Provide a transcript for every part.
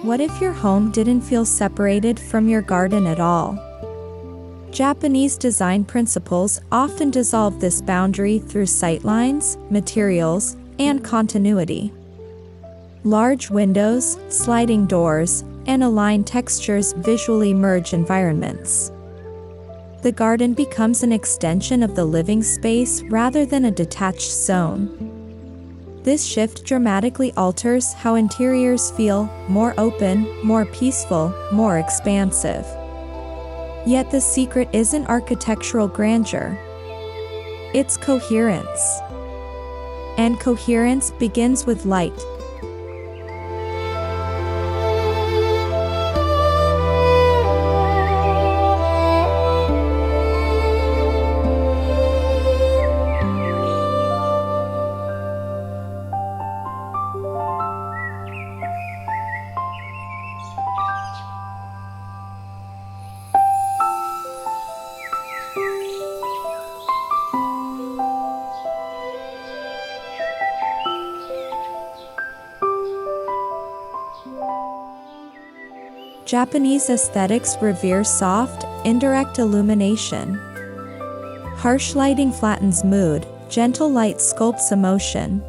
What if your home didn't feel separated from your garden at all? Japanese design principles often dissolve this boundary through sightlines, materials, and continuity. Large windows, sliding doors, and aligned textures visually merge environments. The garden becomes an extension of the living space rather than a detached zone. This shift dramatically alters how interiors feel: more open, more peaceful, more expansive. Yet the secret isn't architectural grandeur. It's coherence. And coherence begins with light. Japanese aesthetics revere soft, indirect illumination. Harsh lighting flattens mood, gentle light sculpts emotion.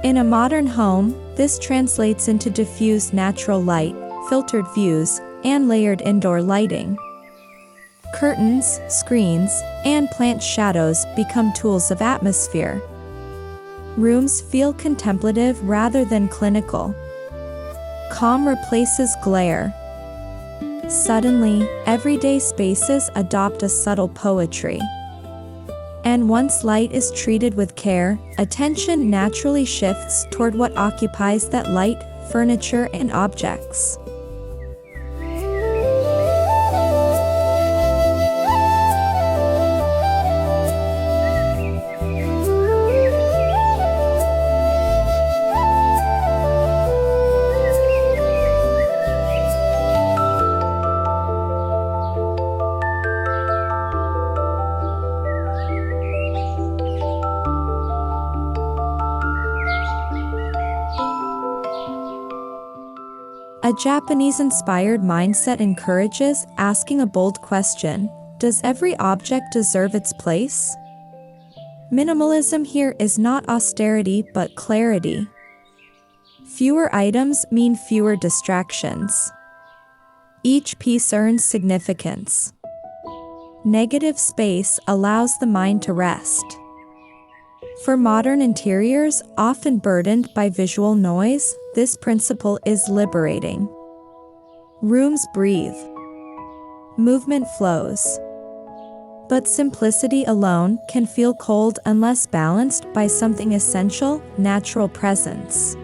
In a modern home, this translates into diffused natural light, filtered views, and layered indoor lighting. Curtains, screens, and plant shadows become tools of atmosphere. Rooms feel contemplative rather than clinical. Calm replaces glare. Suddenly, everyday spaces adopt a subtle poetry. And once light is treated with care, attention naturally shifts toward what occupies that light: furniture and objects. A Japanese-inspired mindset encourages asking a bold question: does every object deserve its place? Minimalism here is not austerity but clarity. Fewer items mean fewer distractions. Each piece earns significance. Negative space allows the mind to rest. For modern interiors, often burdened by visual noise, this principle is liberating. Rooms breathe. Movement flows. But simplicity alone can feel cold unless balanced by something essential: natural presence.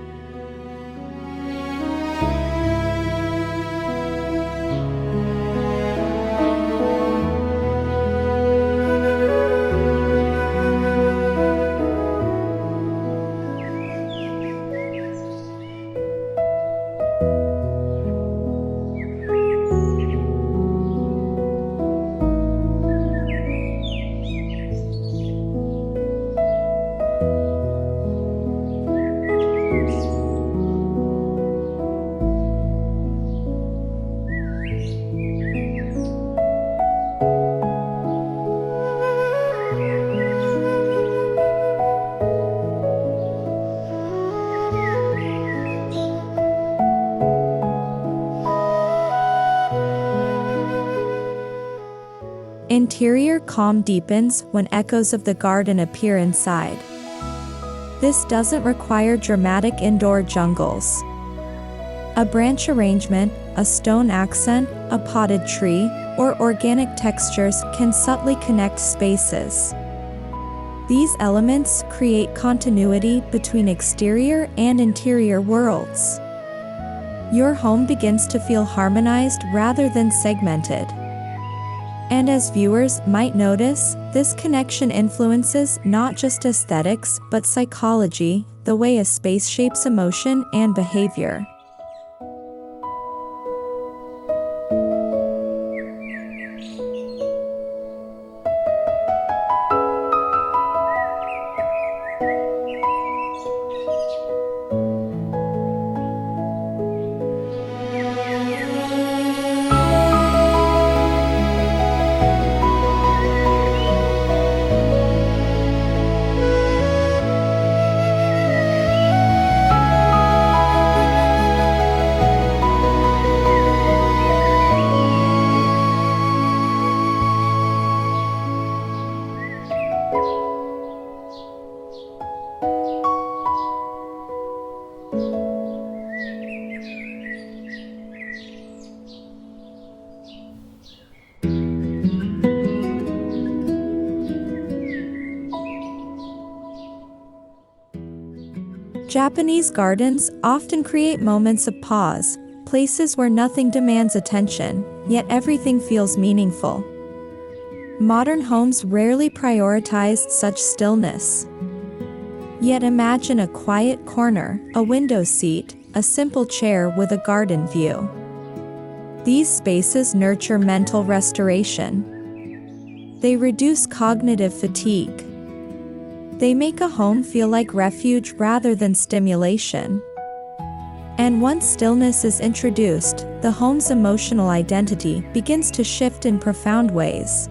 Interior calm deepens when echoes of the garden appear inside. This doesn't require dramatic indoor jungles. A branch arrangement, a stone accent, a potted tree, or organic textures can subtly connect spaces. These elements create continuity between exterior and interior worlds. Your home begins to feel harmonized rather than segmented. And as viewers might notice, this connection influences not just aesthetics but psychology, the way a space shapes emotion and behavior. Japanese gardens often create moments of pause, places where nothing demands attention, yet everything feels meaningful. Modern homes rarely prioritize such stillness. Yet imagine a quiet corner, a window seat, a simple chair with a garden view. These spaces nurture mental restoration. They reduce cognitive fatigue. They make a home feel like refuge rather than stimulation. And once stillness is introduced, the home's emotional identity begins to shift in profound ways.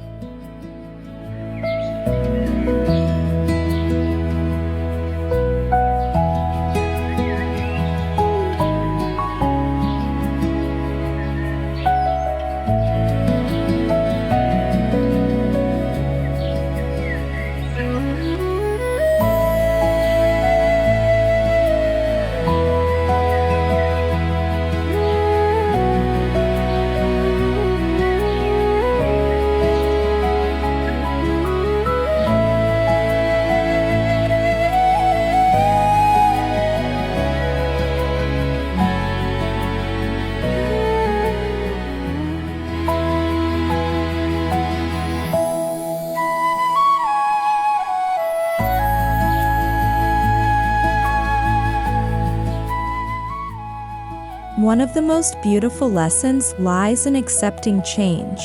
One of the most beautiful lessons lies in accepting change.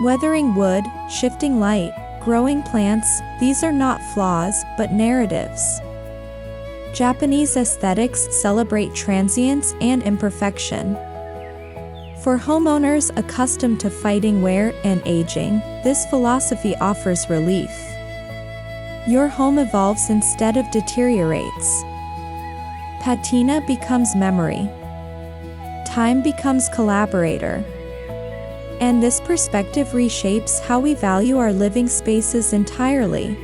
Weathering wood, shifting light, growing plants, these are not flaws, but narratives. Japanese aesthetics celebrate transience and imperfection. For homeowners accustomed to fighting wear and aging, this philosophy offers relief. Your home evolves instead of deteriorates. Patina becomes memory. Time becomes collaborator. And this perspective reshapes how we value our living spaces entirely.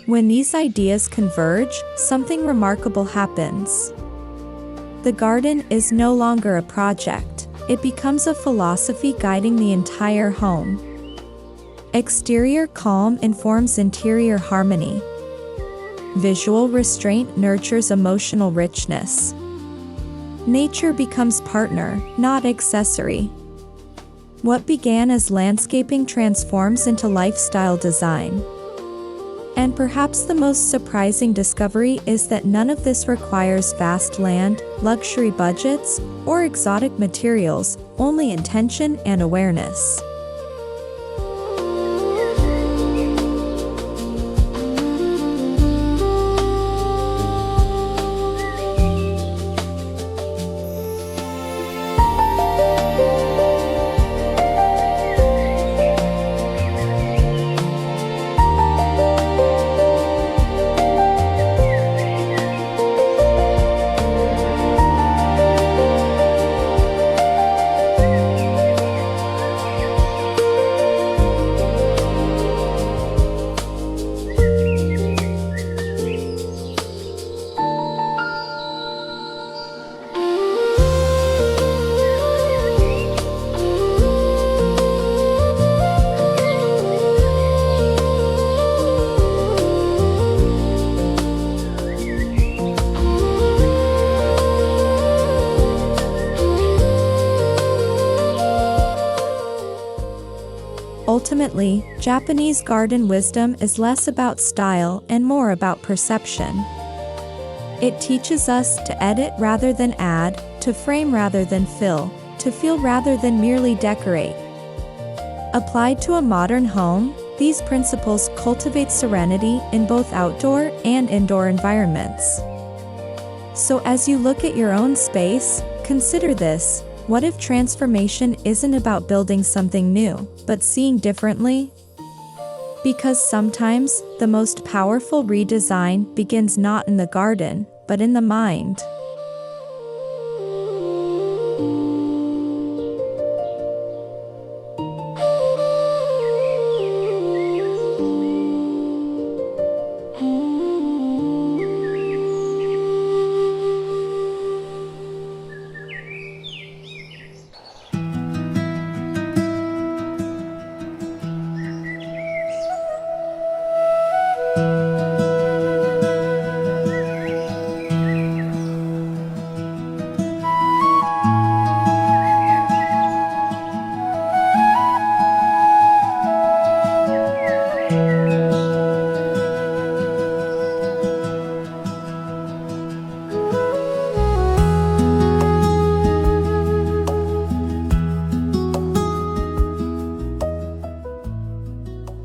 When these ideas converge, something remarkable happens. The garden is no longer a project, it becomes a philosophy guiding the entire home. Exterior calm informs interior harmony. Visual restraint nurtures emotional richness. Nature becomes partner, not accessory. What began as landscaping transforms into lifestyle design. And perhaps the most surprising discovery is that none of this requires vast land, luxury budgets, or exotic materials, only intention and awareness. Ultimately, Japanese garden wisdom is less about style and more about perception. It teaches us to edit rather than add, to frame rather than fill, to feel rather than merely decorate. Applied to a modern home, these principles cultivate serenity in both outdoor and indoor environments. So as you look at your own space, consider this: what if transformation isn't about building something new, but seeing differently? Because sometimes, the most powerful redesign begins not in the garden, but in the mind.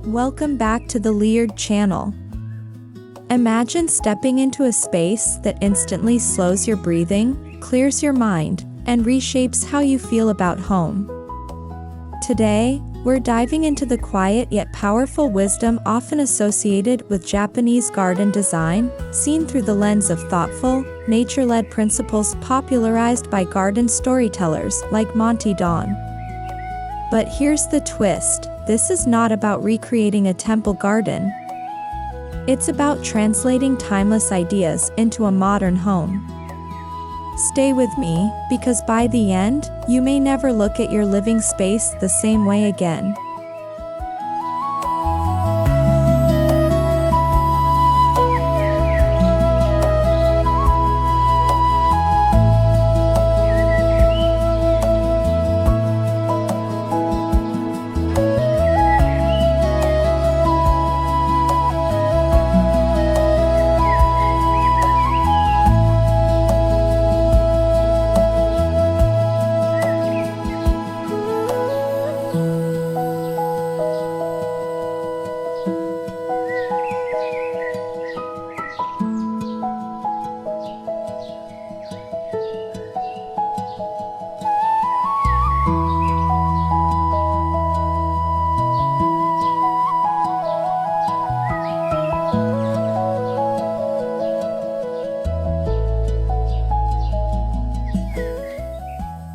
Welcome back to the Leered channel. Imagine stepping into a space that instantly slows your breathing, clears your mind, and reshapes how you feel about home. Today, we're diving into the quiet yet powerful wisdom often associated with Japanese garden design, seen through the lens of thoughtful, nature-led principles popularized by garden storytellers like Monty Don. But here's the twist: this is not about recreating a temple garden. It's about translating timeless ideas into a modern home. Stay with me, because by the end, you may never look at your living space the same way again.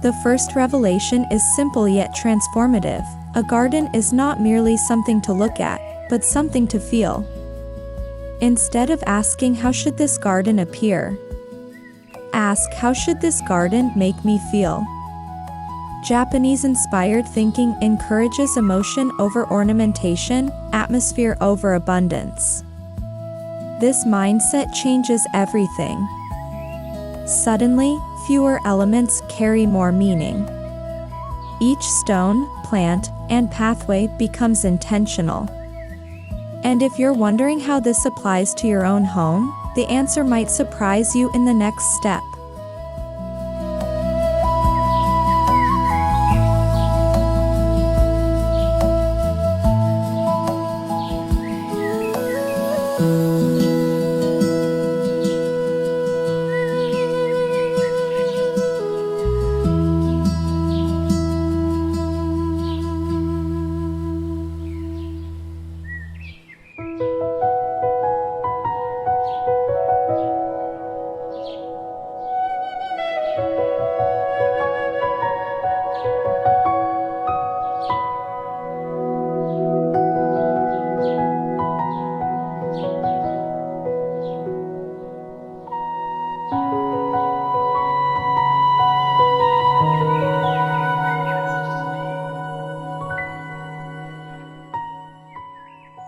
The first revelation is simple yet transformative. A garden is not merely something to look at, but something to feel. Instead of asking how should this garden appear, ask how should this garden make me feel. Japanese-inspired thinking encourages emotion over ornamentation, atmosphere over abundance. This mindset changes everything. Suddenly, fewer elements carry more meaning. Each stone, plant, and pathway becomes intentional. And if you're wondering how this applies to your own home, the answer might surprise you in the next step.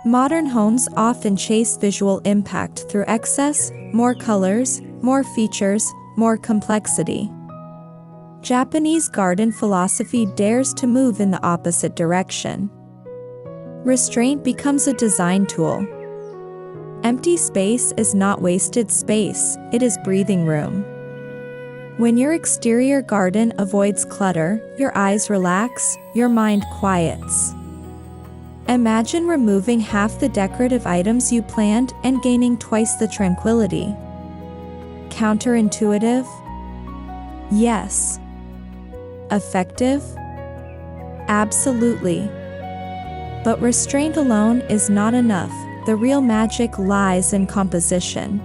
Modern homes often chase visual impact through excess, more colors, more features, more complexity. Japanese garden philosophy dares to move in the opposite direction. Restraint becomes a design tool. Empty space is not wasted space, it is breathing room. When your exterior garden avoids clutter, your eyes relax, your mind quiets. Imagine removing half the decorative items you planned and gaining twice the tranquility. Counterintuitive? Yes. Effective? Absolutely. But restraint alone is not enough. The real magic lies in composition.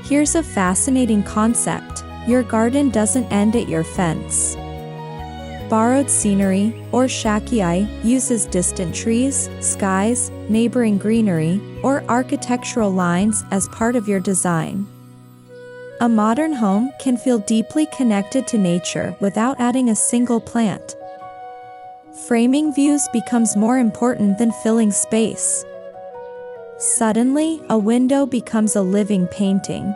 Here's a fascinating concept. Your garden doesn't end at your fence. Borrowed scenery, or shakiai, uses distant trees, skies, neighboring greenery, or architectural lines as part of your design. A modern home can feel deeply connected to nature without adding a single plant. Framing views becomes more important than filling space. Suddenly, a window becomes a living painting.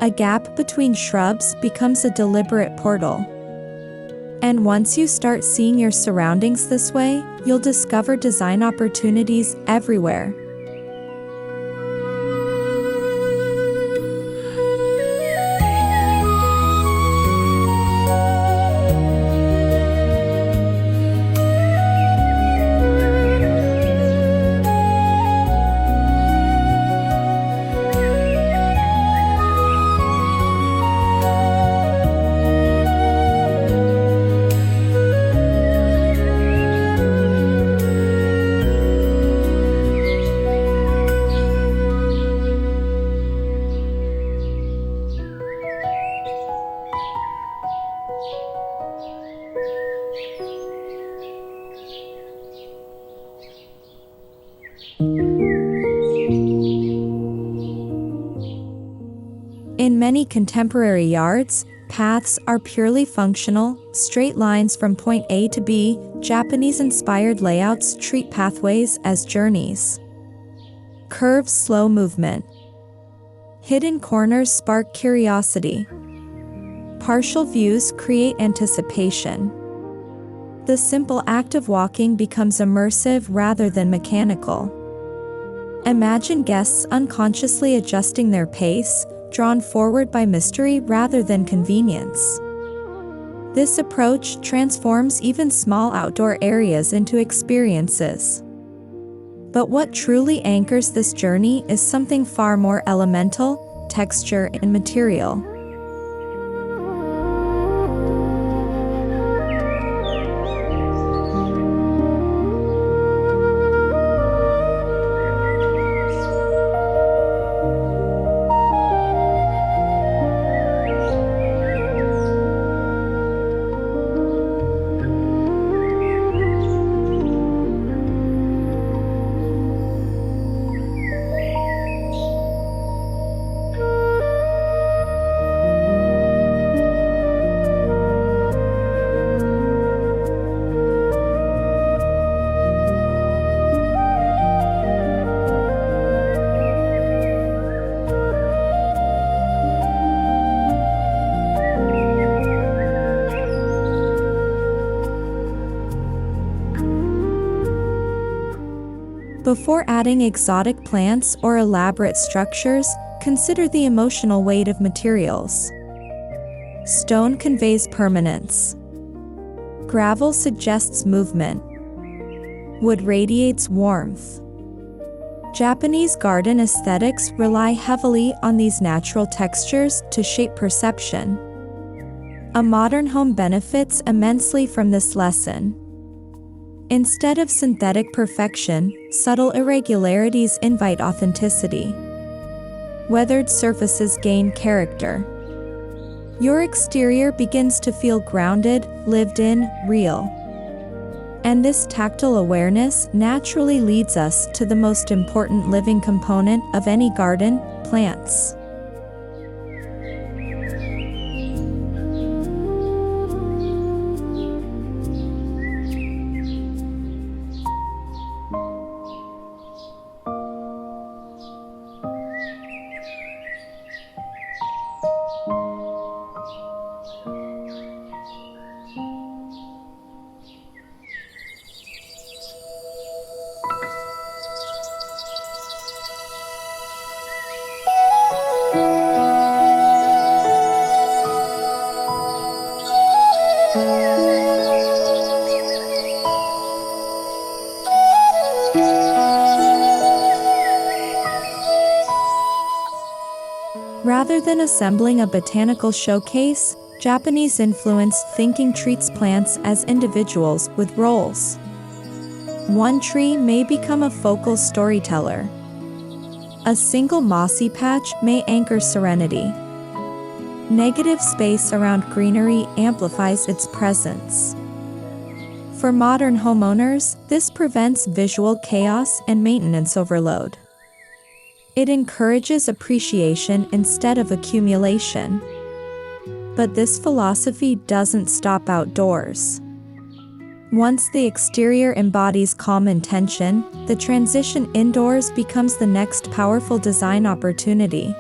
A gap between shrubs becomes a deliberate portal. And once you start seeing your surroundings this way, you'll discover design opportunities everywhere. In many contemporary yards, paths are purely functional, straight lines from point A to B. Japanese-inspired layouts treat pathways as journeys. Curves slow movement. Hidden corners spark curiosity. Partial views create anticipation. The simple act of walking becomes immersive rather than mechanical. Imagine guests unconsciously adjusting their pace, drawn forward by mystery rather than convenience. This approach transforms even small outdoor areas into experiences. But what truly anchors this journey is something far more elemental: texture and material. Before adding exotic plants or elaborate structures, consider the emotional weight of materials. Stone conveys permanence. Gravel suggests movement. Wood radiates warmth. Japanese garden aesthetics rely heavily on these natural textures to shape perception. A modern home benefits immensely from this lesson. Instead of synthetic perfection, subtle irregularities invite authenticity. Weathered surfaces gain character. Your exterior begins to feel grounded, lived in, real. And this tactile awareness naturally leads us to the most important living component of any garden: plants. Rather than assembling a botanical showcase, Japanese-influenced thinking treats plants as individuals with roles. One tree may become a focal storyteller. A single mossy patch may anchor serenity. Negative space around greenery amplifies its presence. For modern homeowners, this prevents visual chaos and maintenance overload. It encourages appreciation instead of accumulation. But this philosophy doesn't stop outdoors. Once the exterior embodies calm intention, the transition indoors becomes the next powerful design opportunity.